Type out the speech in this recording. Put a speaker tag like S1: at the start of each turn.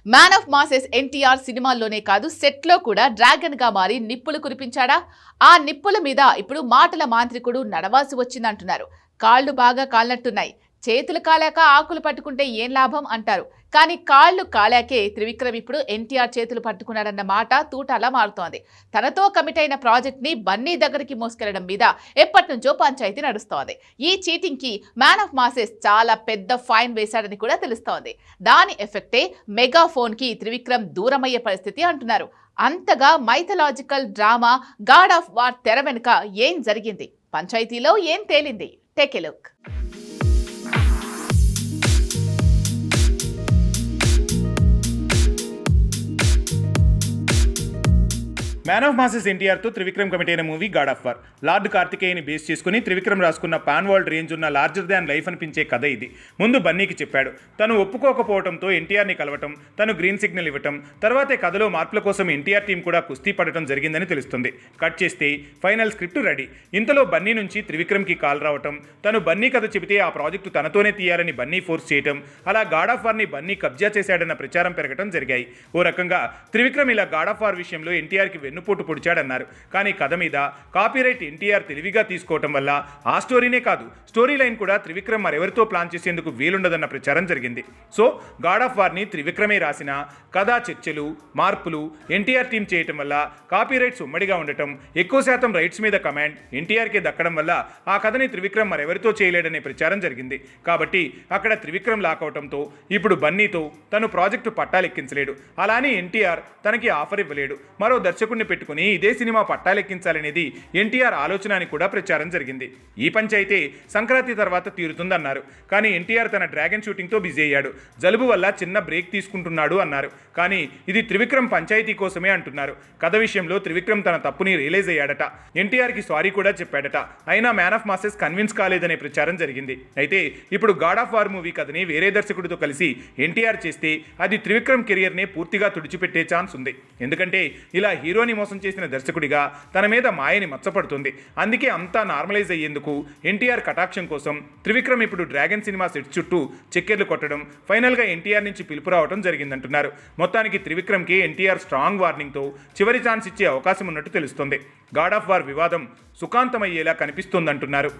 S1: Man of masses NTR సినిమాల్లోనే కాదు సెట్లో కూడా డ్రాగన్ గా మారి నిప్పులు కురిపించాడా? ఆ నిప్పుల మీద ఇప్పుడు మాటల మాంత్రికుడు నడవాల్సి వచ్చిందంటున్నారు. కాళ్లు బాగా కాలినట్టున్నాయి. చేతులు కాలాక ఆకులు పట్టుకుంటే ఏం లాభం అంటారు. కానీ కాళ్లు కాలాకే త్రివిక్రమ్ ఇప్పుడు ఎన్టీఆర్ చేతులు పట్టుకున్నాడన్న మాట తూటాలా మారుతోంది. తనతో కమిట్ అయిన ప్రాజెక్ట్ ని బన్నీ దగ్గరికి మోసుకెళ్లడం మీద ఎప్పటి నుంచో పంచాయతీ నడుస్తోంది. ఈ చీటింగ్ కి మ్యాన్ ఆఫ్ మాసెస్ చాలా పెద్ద ఫైన్ వేశాడని కూడా తెలుస్తోంది. దాని ఎఫెక్టే మెగాఫోన్ కి త్రివిక్రమ్ దూరమయ్యే పరిస్థితి అంటున్నారు. అంతగా mythological drama God of War తెర వెనుక ఏం జరిగింది, పంచాయతీలో ఏం తేలింది? Take a look.
S2: Man of masses ఎన్టీఆర్తో త్రివిక్రమ్ కమిట్ అయిన movie God of War. Lord కార్తికేయని బేస్ చేసుకుని త్రివిక్రమ్ రాసుకున్న పాన్ వరల్డ్ రేంజ్ ఉన్న లార్జర్ దాన్ లైఫ్ అనిపించే కథ ఇది. ముందు బన్నీకి చెప్పాడు. తను ఒప్పుకోకపోవడంతో ఎన్టీఆర్ని కలవటం, తను గ్రీన్ సిగ్నల్ ఇవ్వటం, తర్వాతే కథలో మార్పుల కోసం ఎన్టీఆర్ టీం కూడా కుస్తీ పడటం జరిగిందని తెలుస్తుంది. కట్ చేస్తే ఫైనల్ స్క్రిప్ట్ రెడీ. ఇంతలో బన్నీ నుంచి త్రివిక్రమ్కి కాల్ రావటం, తను బన్నీ కథ చెబితే ఆ ప్రాజెక్టు తనతోనే తీయాలని బన్నీ ఫోర్స్ చేయటం, అలా గాడ్ ఆఫ్ వార్ని బన్నీ కబ్జా చేశాడన్న ప్రచారం పెరగటం జరిగాయి. ఓ రకంగా త్రివిక్రమ్ ఇలా గాడ్ ఆఫ్ వార్ విషయంలో ఎన్టీఆర్కి వెన్నుపోటు పొడిచాడన్నారు. కానీ కథ మీద కాపీరైట్ ఎన్టీఆర్ తెలివిగా తీసుకోవటం వల్ల ఆ స్టోరీనే కాదు, స్టోరీ లైన్ కూడా త్రివిక్రమ్ మరెవరితో ప్లాన్ చేసేందుకు వీలుండదన్న ప్రచారం జరిగింది. సో గాడ్ ఆఫ్ వార్ని త్రివిక్రమే రాసిన కథా చర్చలు, మార్పులు ఎన్టీఆర్ టీం చేయటం వల్ల కాపీరైట్స్ ఉమ్మడిగా ఉండటం, ఎక్కువ శాతం రైట్స్ మీద కమాండ్ ఎన్టీఆర్కే దక్కడం వల్ల ఆ కథని త్రివిక్రమ్ మరెవరితో చేయలేడనే ప్రచారం జరిగింది. కాబట్టి అక్కడ త్రివిక్రమ్ లాక్ అవటంతో ఇప్పుడు బన్నీతో తను ప్రాజెక్టు పట్టాలెక్కించలేడు. అలానే ఎన్టీఆర్ తనకి ఆఫర్ ఇవ్వలేడు. మరో దర్శకుడిని పెట్టుకుని ఇదే సినిమా పట్టాలెక్కించాలనేది ఎన్టీఆర్ ఆలోచన అని కూడా ప్రచారం జరిగింది. ఈ పంచాయితీ సంక్రాంతి తర్వాత తీరుతుందన్నారు. కానీ ఎన్టీఆర్ తన డ్రాగన్ షూటింగ్తో బిజీ అయ్యాడు. జలుబు వల్ల చిన్న బ్రేక్ తీసుకుంటున్నాడు అన్నారు. కానీ ఇది త్రివిక్రమ్ పంచాయితీ కోసమే అంటున్నారు. కథ విషయంలో త్రివిక్రమ్ తన తప్పుని రియలైజ్ అయ్యాడట. ఎన్టీఆర్కి సారీ కూడా చెప్పాడట. అయినా మ్యాన్ ఆఫ్ మాసెస్ కన్విన్స్ కాలేదనే ప్రచారం జరిగింది. అయితే ఇప్పుడు గాడ్ ఆఫ్ వార్ మూవీ కథని వేరే దర్శకుడితో కలిసి ఎన్టీఆర్ చేస్తే అది త్రివిక్రమ్ కెరియర్నే పూర్తిగా తుడిచిపెట్టే ఛాన్స్ ఉంది. ఎందుకంటే ఇలా హీరోని మోసం చేసిన దర్శకుడిగా తన మీద మాయని మచ్చపడుతుంది. అందుకే అంతా నార్మలైజ్ అయ్యేందుకు ఎన్టీఆర్ కటాక్షం కోసం త్రివిక్రమ్ ఇప్పుడు డ్రాగన్ సినిమా సెట్ చుట్టూ చెక్కెర్లు కొట్టడం, ఫైనల్గా ఎన్టీఆర్ నుంచి పిలుపు రావడం జరిగిందంటున్నారు. మొత్తానికి త్రివిక్రమ్కి ఎన్టీఆర్ స్ట్రాంగ్ వార్నింగ్తో చివరి ఛాన్స్ ఇచ్చే అవకాశం ఉన్నట్టు తెలుస్తుంది. గాడ్ ఆఫ్ వార్ వివాదం సుఖాంతమయ్యేలా కనిపిస్తోందంటున్నారు.